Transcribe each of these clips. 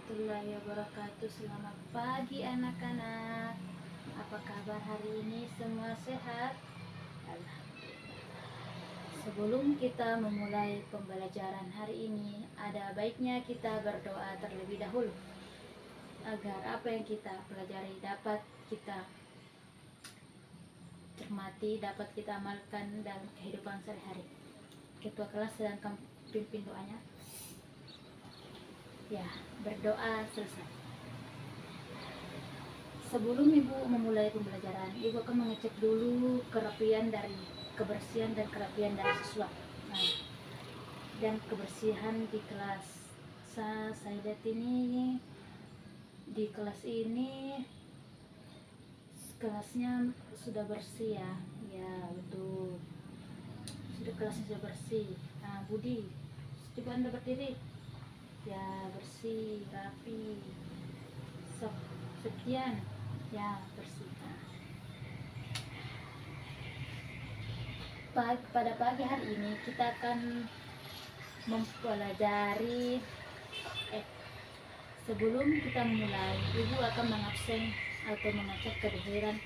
warahmatullahi wabarakatuh. Selamat pagi anak-anak. Apa kabar hari ini? Semua sehat? Alhamdulillah. Sebelum kita memulai pembelajaran hari ini, ada baiknya kita berdoa terlebih dahulu agar apa yang kita pelajari dapat kita cermati, dapat kita amalkan dalam kehidupan sehari-hari. Ketua kelas sedang pimpin doanya. Ya, berdoa selesai. Sebelum Ibu memulai pembelajaran, Ibu akan mengecek dulu kerapian dari kebersihan dan kerapian dari siswa. Nah, dan kebersihan di kelas. Saya lihat ini di kelas ini kelasnya sudah bersih ya. Ya, betul. Kelasnya sudah bersih. Nah, Budi, coba Anda berdiri. Ya, bersih, rapi. Sekian. Ya, bersih. Pada pagi hari ini kita akan mempelajari sebelum kita memulai, Ibu akan mengabsen atau mengecek kehadiran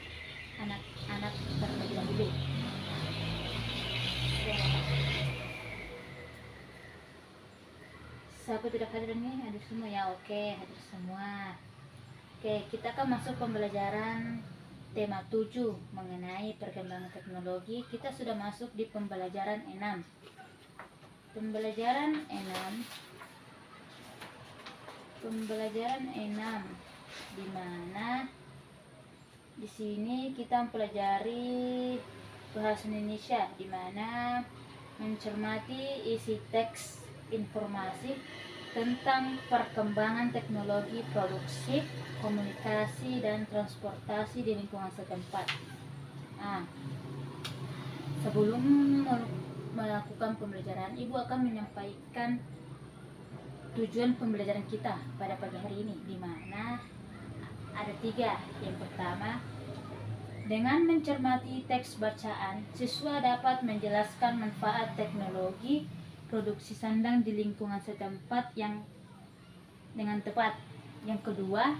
anak-anak terlebih dahulu. Siapa tidak hadir ini? Hadir semua ya? Oke, hadir semua. Oke, kita akan masuk pembelajaran tema 7 mengenai perkembangan teknologi. Kita sudah masuk di pembelajaran 6. Pembelajaran 6 di mana di sini kita mempelajari bahasa Indonesia, di mana mencermati isi teks informasi tentang perkembangan teknologi produksi, komunikasi, dan transportasi di lingkungan setempat. Nah, sebelum melakukan pembelajaran, Ibu akan menyampaikan tujuan pembelajaran kita pada pagi hari ini, di mana ada 3. Yang pertama, dengan mencermati teks bacaan, siswa dapat menjelaskan manfaat teknologi produksi sandang di lingkungan setempat yang dengan tepat. Yang kedua,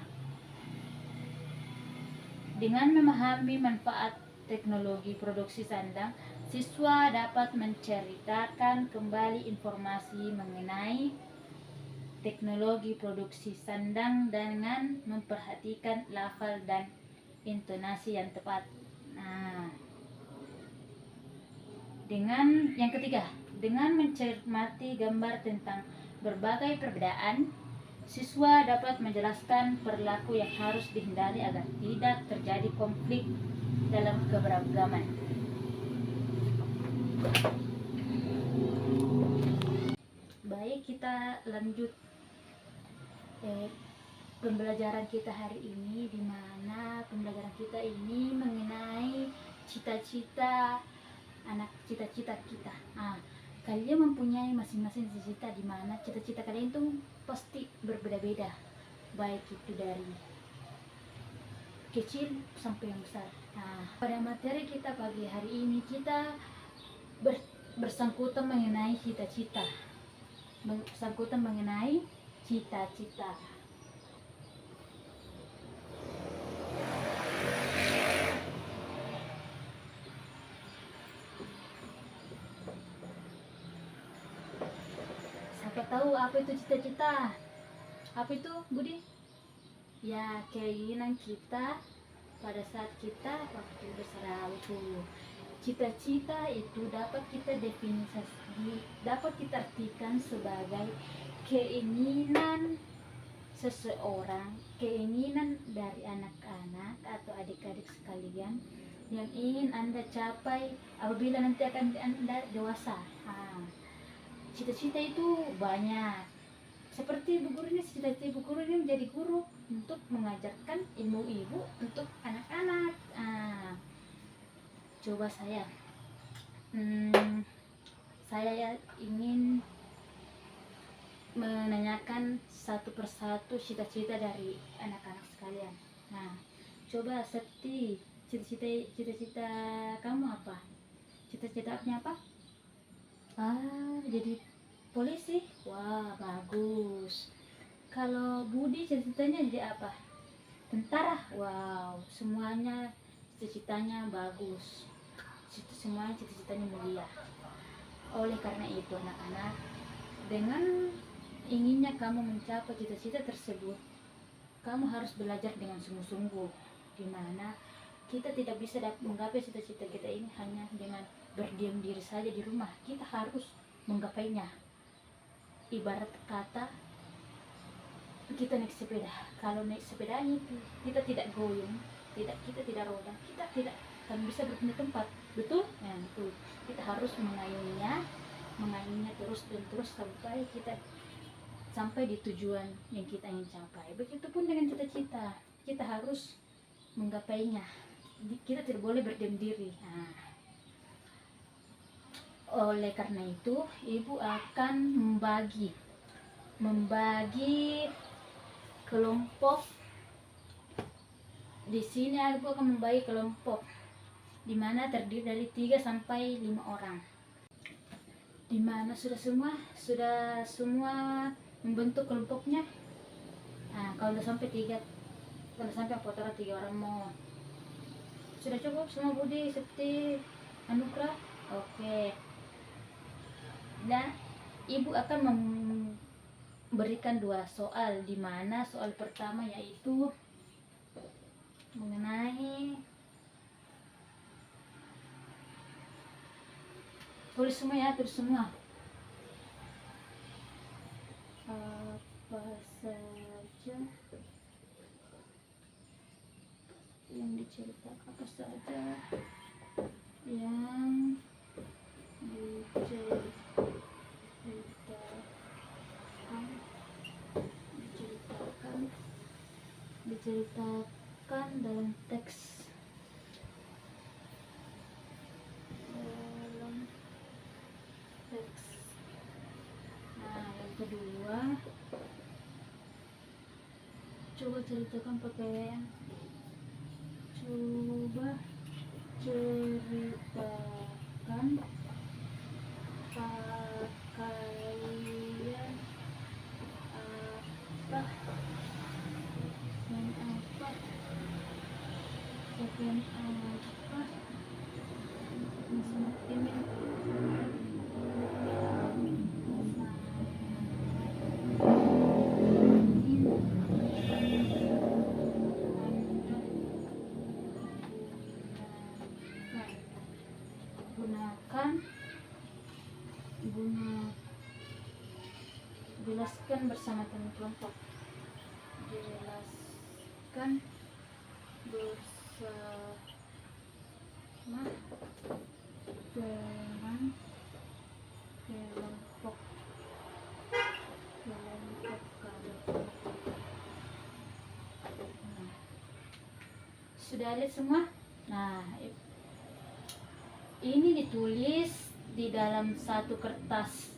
dengan memahami manfaat teknologi produksi sandang, siswa dapat menceritakan kembali informasi mengenai teknologi produksi sandang dengan memperhatikan lafal dan intonasi yang tepat. Nah, yang ketiga, dengan mencermati gambar tentang berbagai perbedaan, siswa dapat menjelaskan perilaku yang harus dihindari agar tidak terjadi konflik dalam keberagaman. Baik, kita lanjut pembelajaran kita hari ini, di mana pembelajaran kita ini mengenai cita-cita cita-cita kita. Nah, kalian mempunyai masing-masing cita-cita, di mana cita-cita kalian itu pasti berbeda-beda, baik itu dari kecil sampai yang besar. Nah, pada materi kita pagi hari ini kita bersangkutan mengenai cita-cita, bersangkutan mengenai cita-cita. Siapa tahu apa itu cita-cita? Apa itu, Budi? Ya, keinginan kita pada saat kita waktu besar itu. Cita-cita itu dapat kita definisikan, dapat kita artikan sebagai keinginan seseorang, keinginan dari anak-anak atau adik-adik sekalian yang ingin Anda capai apabila nanti akan Anda dewasa. Cita-cita itu banyak. Seperti Bu Guru ini, cita-cita Bu Guru ini menjadi guru untuk mengajarkan ilmu ibu untuk anak-anak. Coba saya ingin menanyakan satu persatu cita-cita dari anak-anak sekalian. Nah, coba Septi, cita-cita kamu apa? Cita-citanya apa? Jadi polisi. Wah, bagus. Kalau Budi ceritanya jadi apa? Tentara. Wow, semuanya cita-citanya bagus. Semuanya cita-citanya mulia. Oleh karena itu anak-anak, dengan inginnya kamu mencapai cita-cita tersebut, kamu harus belajar dengan sungguh-sungguh, dimana kita tidak bisa menggapai cita-cita kita ini hanya dengan berdiam diri saja di rumah. Kita harus menggapainya. Ibarat kata kita naik sepeda, kalau naik sepedanya itu kita tidak goyang, kita tidak roda, kita tidak akan bisa berpindah tempat, betul? Nah itu kita harus mengayunnya terus dan terus sampai kita sampai di tujuan yang kita ingin capai. Begitupun dengan cita-cita, kita harus menggapainya. Kita tidak boleh berdiam diri. Nah, oleh karena itu ibu akan membagi kelompok. Di sini ibu akan membagi kelompok di mana terdiri dari 3 sampai 5 orang. Di mana sudah semua membentuk kelompoknya. Nah, kalau udah sampai 3 putaran 3 orang mau. Sudah cukup semua Budi, Septi, Anukra? Oke. Dan ibu akan memberikan 2 soal, di mana soal pertama yaitu mengenai, tulis semua ya, tulis semua. Apa saja yang diceritakan, apa saja yang diceritakan dalam teks. Nah, yang kedua, coba ceritakan pakaian. Coba ceritakan pakaian apa jelaskan bersama teman kelompok. Jelaskan bersama teman kelompok kamu. Sudah lihat semua? Nah, ini ditulis di dalam satu kertas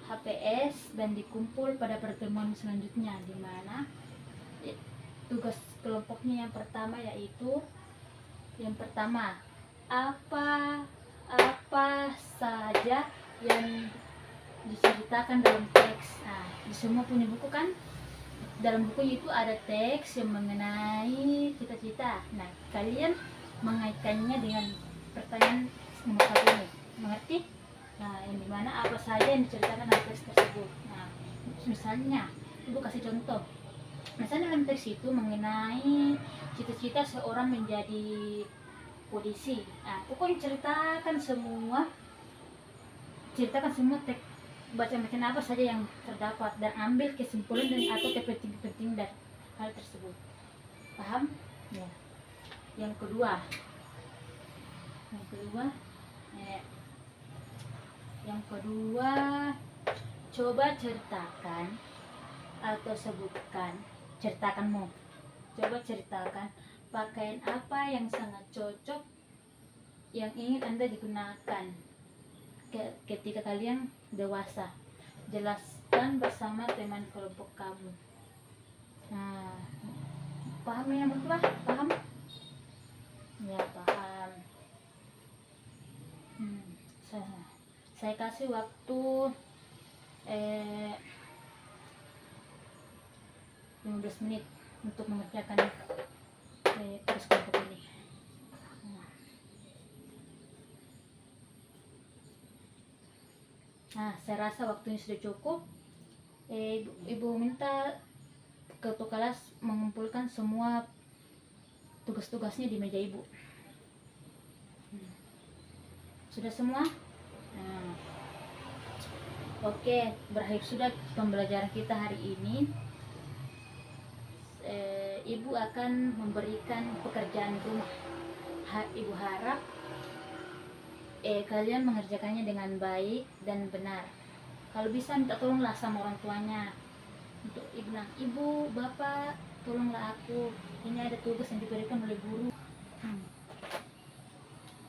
HPS dan dikumpul pada pertemuan selanjutnya, di mana tugas kelompoknya yang pertama yaitu apa saja yang diceritakan dalam teks. Nah, di semua punya buku kan? Dalam buku itu ada teks yang mengenai cita-cita. Nah, kalian mengaitkannya dengan pertanyaan nomor 1 ini. Mengerti? Nah, yang dimana apa saja yang diceritakan dalam teks tersebut. Nah, misalnya, ibu kasih contoh. Misalnya dalam teks itu mengenai cita-cita seorang menjadi polisi. Nah, pokoknya ceritakan semua teks, baca macam apa saja yang terdapat dan ambil kesimpulan dan atau kepentingan dari hal tersebut. Paham? Ya. Yang kedua, coba ceritakan atau sebutkan, coba ceritakan pakaian apa yang sangat cocok yang ingin Anda digunakan ketika kalian dewasa. Jelaskan bersama teman kelompok kamu. Nah, paham yang berdua? Paham? Ya, paham. Saya kasih waktu 15 menit untuk mengerjakan tugas kelompok ini. Nah, saya rasa waktunya sudah cukup. Ibu minta ketua kelas mengumpulkan semua tugas-tugasnya di meja ibu. Sudah semua? Nah, oke, berakhir sudah pembelajaran kita hari ini. Ibu akan memberikan pekerjaan rumah. Ibu harap kalian mengerjakannya dengan baik dan benar. Kalau bisa minta tolonglah sama orang tuanya. Untuk ibu bilang, ibu, bapak, tolonglah aku. Ini ada tugas yang diberikan oleh guru.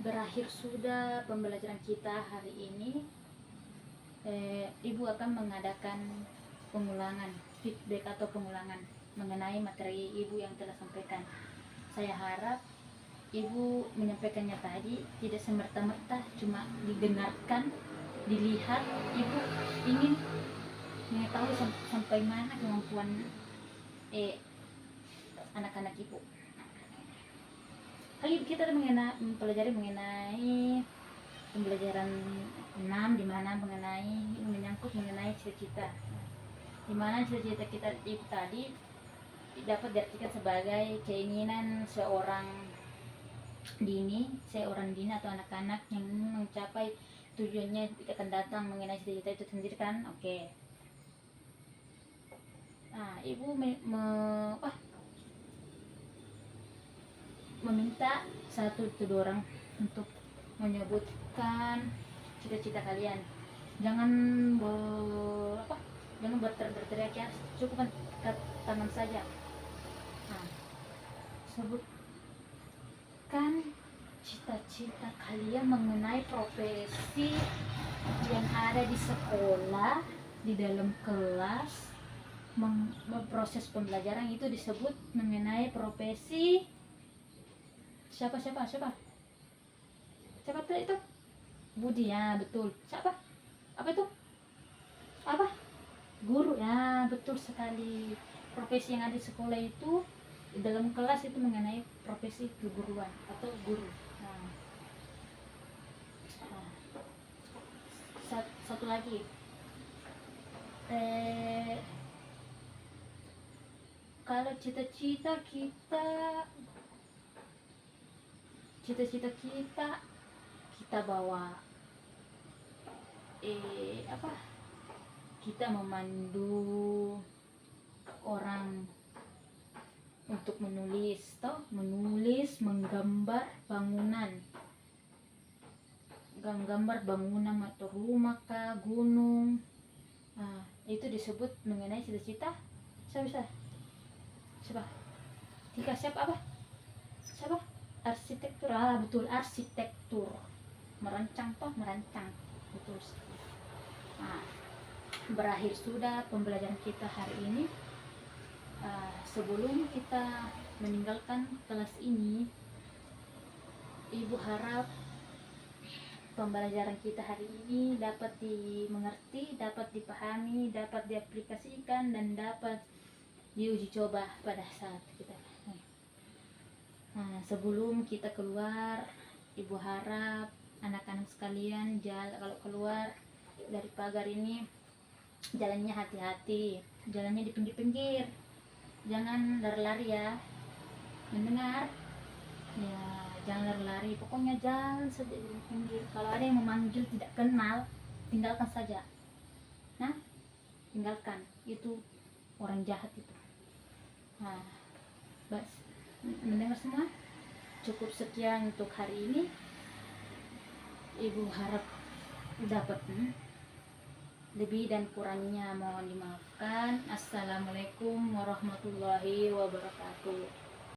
Berakhir sudah pembelajaran kita hari ini. Ibu akan mengadakan pengulangan, feedback atau pengulangan mengenai materi ibu yang telah sampaikan. Saya harap ibu menyampaikannya tadi tidak semerta-merta cuma didengarkan, dilihat. Ibu ingin mengetahui sampai mana kemampuan anak-anak ibu. Kali ini kita mempelajari mengenai pembelajaran 6, di mana menyangkut mengenai cita-cita. Di mana cita-cita kita itu tadi dapat diartikan sebagai keinginan seorang dini atau anak-anak yang mencapai tujuannya akan datang mengenai cita-cita itu sendiri kan. Oke. Nah, ibu meminta satu orang untuk menyebutkan cita-cita kalian. Jangan berteriak ya, cukup tangan saja. Nah, sebutkan cita-cita kalian mengenai profesi yang ada di sekolah, di dalam kelas. Proses pembelajaran itu disebut mengenai profesi siapa itu? Budi, ya betul. Siapa? Apa itu? Apa? Guru, ya betul sekali. Profesi yang ada di sekolah itu, di dalam kelas itu mengenai profesi keguruan atau guru. Satu lagi, kalau cita-cita kita bawa kita memandu orang untuk menulis, menggambar bangunan atau rumah kah, gunung. Nah, itu disebut mengenai cita-cita. Siapa? Siapa? Arsitektur. Betul, arsitektur. Merancang. Betul. Nah, berakhir sudah pembelajaran kita hari ini. Sebelum kita meninggalkan kelas ini, ibu harap pembelajaran kita hari ini dapat dimengerti, dapat dipahami, dapat diaplikasikan, dan dapat diuji coba pada saat kita. Nah, sebelum kita keluar, ibu harap anak-anak sekalian kalau keluar dari pagar ini, jalannya hati-hati, jalannya di pinggir-pinggir, jangan lari-lari ya, mendengar ya, jangan lari-lari, pokoknya jalan saja di pinggir. Kalau ada yang memanggil tidak kenal, tinggalkan saja. Nah, tinggalkan, itu orang jahat itu. Nah, mendengar semua. Cukup sekian untuk hari ini. Ibu harap dapat lebih dan kurangnya mohon dimaafkan. Assalamualaikum warahmatullahi wabarakatuh.